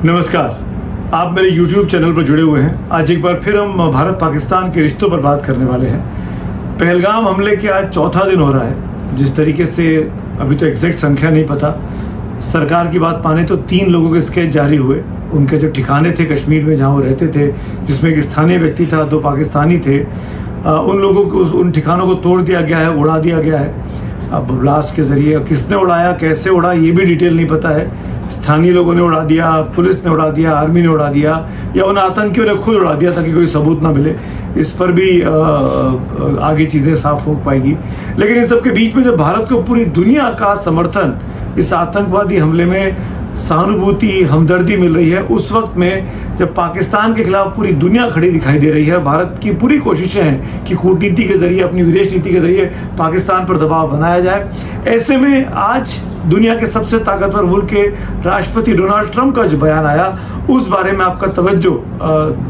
नमस्कार, आप मेरे YouTube चैनल पर जुड़े हुए हैं। आज एक बार फिर हम भारत पाकिस्तान के रिश्तों पर बात करने वाले हैं। पहलगाम हमले के आज चौथा दिन हो रहा है। जिस तरीके से अभी तो एग्जैक्ट संख्या नहीं पता, सरकार की बात माने तो 3 लोगों के स्केच जारी हुए। उनके जो ठिकाने थे कश्मीर में जहाँ वो रहते थे, जिसमें एक स्थानीय व्यक्ति था, 2 पाकिस्तानी थे, उन लोगों को उन ठिकानों को तोड़ दिया गया है, उड़ा दिया गया है। अब ब्लास्ट के जरिए किसने उड़ाया, कैसे उड़ा, ये भी डिटेल नहीं पता है। स्थानीय लोगों ने उड़ा दिया, पुलिस ने उड़ा दिया, आर्मी ने उड़ा दिया, या उन आतंकियों ने खुद उड़ा दिया ताकि कोई सबूत ना मिले। इस पर भी आगे चीज़ें साफ हो पाएगी। लेकिन इन सब के बीच में जब भारत को पूरी दुनिया का समर्थन इस आतंकवादी हमले में सहानुभूति, हमदर्दी मिल रही है, उस वक्त में जब पाकिस्तान के खिलाफ पूरी दुनिया खड़ी दिखाई दे रही है, भारत की पूरी कोशिशें हैं कि कूटनीति के जरिए, अपनी विदेश नीति के जरिए पाकिस्तान पर दबाव बनाया जाए। ऐसे में आज दुनिया के सबसे ताकतवर मुल्क के राष्ट्रपति डोनाल्ड ट्रंप का जो बयान आया, उस बारे में आपका तवज्जो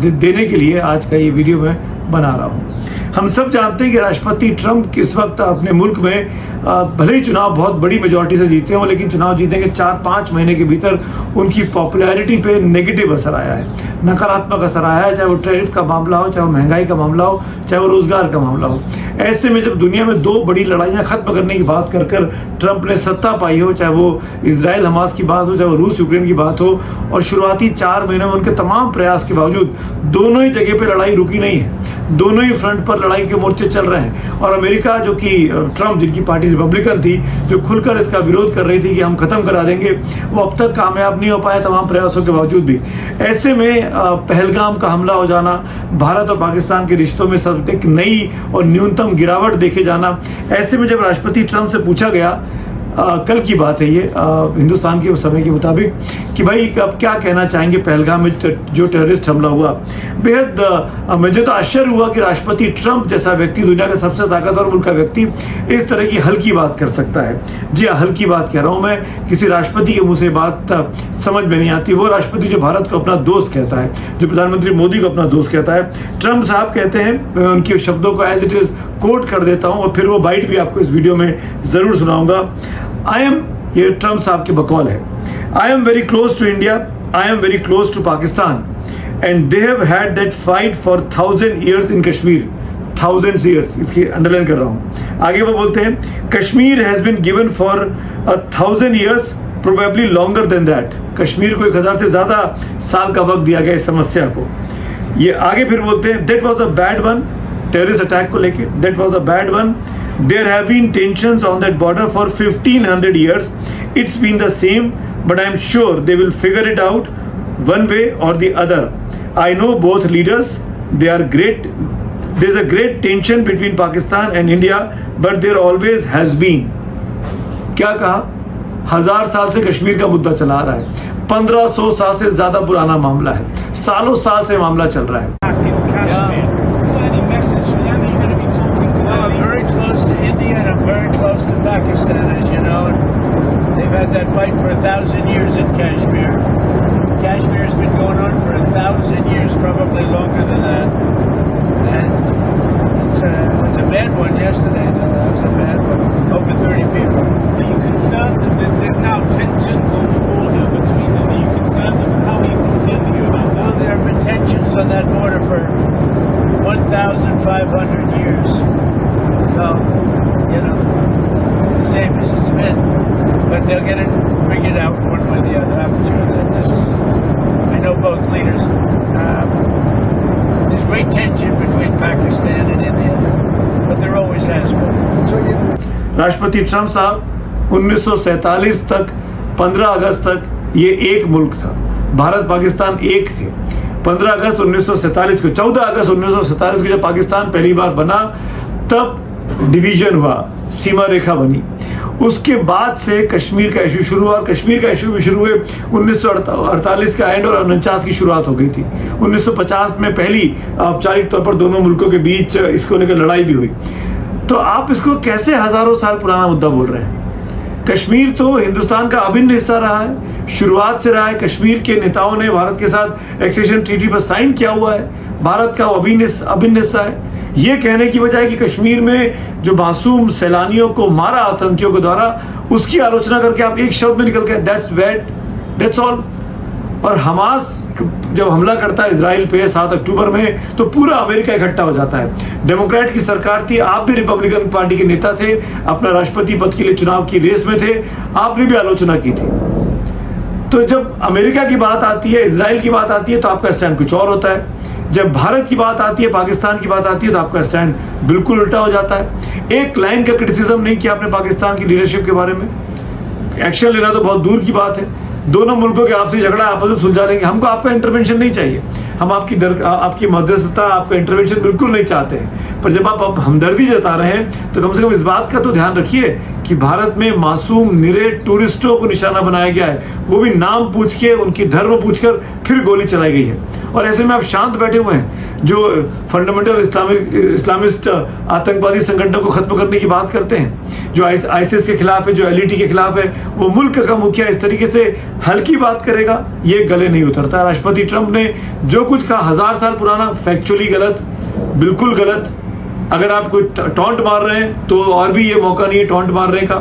देने के लिए आज का ये वीडियो मैं बना रहा हूँ। हम सब जानते हैं कि राष्ट्रपति ट्रंप इस वक्त अपने मुल्क में भले ही चुनाव बहुत बड़ी मेजॉरिटी से जीते हों, लेकिन चुनाव जीतने के 4-5 महीने के भीतर उनकी पॉपुलैरिटी पे नेगेटिव असर आया है, नकारात्मक असर आया है। चाहे वो टैरिफ का मामला हो, चाहे वो महंगाई का मामला हो, चाहे वो रोजगार का मामला हो। ऐसे में जब दुनिया में 2 बड़ी लड़ाइयाँ खत्म करने की बात कर ट्रंप ने सत्ता पाई हो, चाहे वो इजराइल हमास की बात हो, चाहे वो रूस यूक्रेन की बात हो, और शुरुआती 4 महीनों में उनके तमाम प्रयास के बावजूद दोनों ही जगह पर लड़ाई रुकी नहीं है। दोनों ही फ्रंट पर लड़ाई के मोर्चे चल रहे हैं। और अमेरिका, जो कि ट्रंप जिनकी पार्टी रिपब्लिकन थी, जो खुलकर इसका विरोध कर रही थी कि हम खत्म करा देंगे, वो अब तक कामयाब नहीं हो पाया तमाम प्रयासों के बावजूद भी। ऐसे में पहलगाम का हमला हो जाना, भारत और पाकिस्तान के रिश्तों में सब एक नई और न्यूनतम गिरावट देखे जाना। ऐसे में जब राष्ट्रपति ट्रंप से पूछा गया, कल की बात है ये, हिंदुस्तान के उस समय के मुताबिक, कि भाई अब क्या कहना चाहेंगे पहलगाम में जो टेररिस्ट हमला हुआ। बेहद मुझे तो आश्चर्य हुआ कि राष्ट्रपति ट्रंप जैसा व्यक्ति, दुनिया का सबसे ताकतवर मुल्क का व्यक्ति, इस तरह की हल्की बात कर सकता है। जी हाँ, हल्की बात कह रहा हूँ मैं, किसी राष्ट्रपति के मुंह से बात समझ में नहीं आती। वो राष्ट्रपति जो भारत को अपना दोस्त कहता है, जो प्रधानमंत्री मोदी को अपना दोस्त कहता है। ट्रंप साहब कहते हैं, मैं उनके शब्दों को एज इट इज कोट कर देता हूँ, और फिर वो बाइट भी आपको इस वीडियो में जरूर सुनाऊंगा। ये ट्रंप साहब की बकौल है। I am very close to India, I am very close to Pakistan, and they have had that fight for 1000 years in Kashmir. 1000 years, इसकी अंडरलाइन कर रहा हूँ। आगे वो बोलते हैं, Kashmir has been given for 1000 years, probably longer than that. Kashmir को 1000 से ज्यादा साल का वक्त दिया गया इस समस्या को। ये आगे फिर बोलते हैं, that was a bad one, terrorist attack को लेके, that was a bad one. There have been tensions on that border for 1500 years. It's been the same, but I'm sure they will figure it out one way or the other. I know both leaders. They are great. There's a great tension between Pakistan and India, but there always has been. क्या कहा? 1000 साल से कश्मीर का मुद्दा चला आ रहा है। 1500 साल से ज्यादा पुराना मामला है। सालों साल से मामला चल रहा है। I'm very close to India and I'm very close to Pakistan, as you know. And they've had that fight for 1000 years in Kashmir. Kashmir's been going on for 1000 years, probably longer than that. And it was a bad one yesterday, though. That was a bad one. Over 30 people. Are you concerned that there's now tensions on the border between them? Are you concerned that, how are you concerned about that? Well, there have been tensions on that border for 1,500 years. So, you know, the same as it's been. But they'll get it figured out one way or the other. I'm sure that I know both leaders. There's great tension between Pakistan and India, but there always has been. राष्ट्रपति Trump साहब 1947 तक, 15 अगस्त तक ये एक मुल्क था। भारत पाकिस्तान एक थे। 15 अगस्त 1947 को, 14 अगस्त 1947 को जब पाकिस्तान पहली बार बना, तब डिवीजन हुआ, सीमा रेखा बनी। उसके बाद से कश्मीर का इशू शुरू हुआ, और कश्मीर का इशू भी शुरू हुए 1948 का एंड और 49 की शुरुआत हो गई थी। 1950 में पहली औपचारिक तौर पर दोनों मुल्कों के बीच इसको लेकर लड़ाई भी हुई। तो आप इसको कैसे हजारों साल पुराना मुद्दा बोल रहे हैं? कश्मीर तो हिंदुस्तान का अभिन्न हिस्सा रहा है, शुरुआत से रहा है। कश्मीर के नेताओं ने भारत के साथ एक्सेशन ट्रीटी पर साइन किया हुआ है, भारत का अभिन्न हिस्सा है। ये कहने की बजाय कि कश्मीर में जो मासूम सैलानियों को मारा आतंकियों के द्वारा, उसकी आलोचना करके आप एक शब्द में निकल गए, दैट्स बैड, दैट्स ऑल। और हमास जब हमला करता है इजराइल पे 7 अक्टूबर में, तो पूरा अमेरिका इकट्ठा हो जाता है। डेमोक्रेट की सरकार थी, आप भी रिपब्लिकन पार्टी के नेता थे, अपना राष्ट्रपति पद के लिए चुनाव की रेस में थे, आपने भी आलोचना की थी। तो जब अमेरिका की बात आती है, इजराइल की बात आती है, तो आपका स्टैंड कुछ और होता है। जब भारत की बात आती है, पाकिस्तान की बात आती है, तो आपका स्टैंड बिल्कुल उल्टा हो जाता है। एक लाइन का क्रिटिसिज्म नहीं किया आपने पाकिस्तान की लीडरशिप के बारे में। एक्शन लेना तो बहुत दूर की बात है। दोनों मुल्कों के आपसी झगड़ा आपस में सुलझा लेंगे, हमको आपका इंटरवेंशन नहीं चाहिए। हम आपकी मध्यस्थता, आपका इंटरवेंशन बिल्कुल नहीं चाहते हैं। पर जब आप हमदर्दी जता रहे हैं, तो कम से कम इस बात का तो ध्यान रखिए कि भारत में मासूम निरे टूरिस्टों को निशाना बनाया गया है, वो भी नाम पूछ के, उनकी धर्म पूछकर फिर गोली चलाई गई है। और ऐसे में आप शांत बैठे हुए हैं। जो फंडामेंटल इस्लामिस्ट आतंकवादी संगठनों को खत्म करने की बात करते हैं, जो आईएसआईएस के खिलाफ है, जो एलईटी के खिलाफ है, वो मुल्क का मुखिया इस तरीके से हल्की बात करेगा, ये गले नहीं उतरता। राष्ट्रपति ट्रंप ने जो कुछ कहा 1000 साल पुराना, फैक्चुअली गलत, बिल्कुल गलत। अगर आप कोई टॉन्ट मार रहे हैं तो और भी ये मौका नहीं है टॉन्ट मारने का।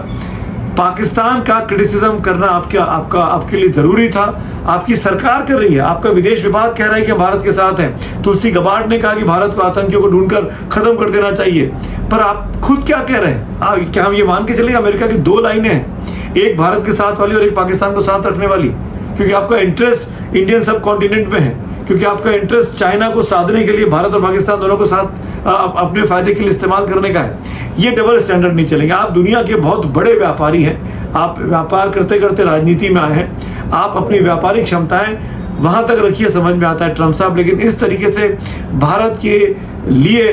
पाकिस्तान का क्रिटिसिज्म करना आपके लिए जरूरी था। आपकी सरकार कर रही है, आपका विदेश विभाग कह रहा है कि भारत के साथ है। तुलसी गबार्ड ने कहा कि भारत को आतंकियों को ढूंढकर खत्म कर देना चाहिए। पर आप खुद क्या कह रहे हैं? क्या हम ये मान के चले अमेरिका की 2 लाइनें हैं, एक भारत के साथ वाली और एक पाकिस्तान को साथ रखने वाली? क्योंकि आपका इंटरेस्ट इंडियन सब कॉन्टिनेंट में है, क्योंकि आपका इंटरेस्ट चाइना को साधने के लिए भारत और पाकिस्तान दोनों को साथ अपने फायदे के लिए इस्तेमाल करने का है। ये डबल स्टैंडर्ड नहीं चलेंगे। आप दुनिया के बहुत बड़े व्यापारी हैं, आप व्यापार करते करते राजनीति में आए हैं, आप अपनी व्यापारिक क्षमताएं वहां तक रखिए, समझ में आता है ट्रंप साहब। लेकिन इस तरीके से भारत के लिए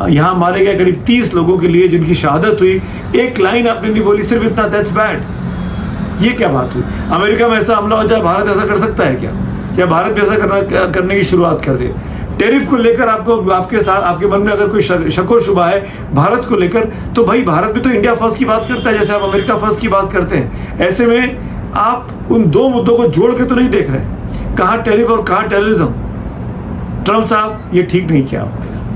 यहाँ मारे गए करीब 30 लोगों के लिए जिनकी शहादत हुई, एक लाइन आपने नहीं बोली, सिर्फ इतना, दैट्स बैड। ये क्या बात हुई? अमेरिका में ऐसा हमला हो जाए, भारत ऐसा कर सकता है क्या? या भारत भी ऐसा करने की शुरुआत कर दे? टैरिफ को लेकर आपके मन में अगर कोई शक शुबा है भारत को लेकर, तो भाई भारत भी तो इंडिया फर्स्ट की बात करता है, जैसे आप अमेरिका फर्स्ट की बात करते हैं। ऐसे में आप उन 2 मुद्दों को जोड़ के तो नहीं देख रहे, कहाँ टैरिफ और कहाँ टेररिज्म। ट्रंप साहब, ये ठीक नहीं किया आपने।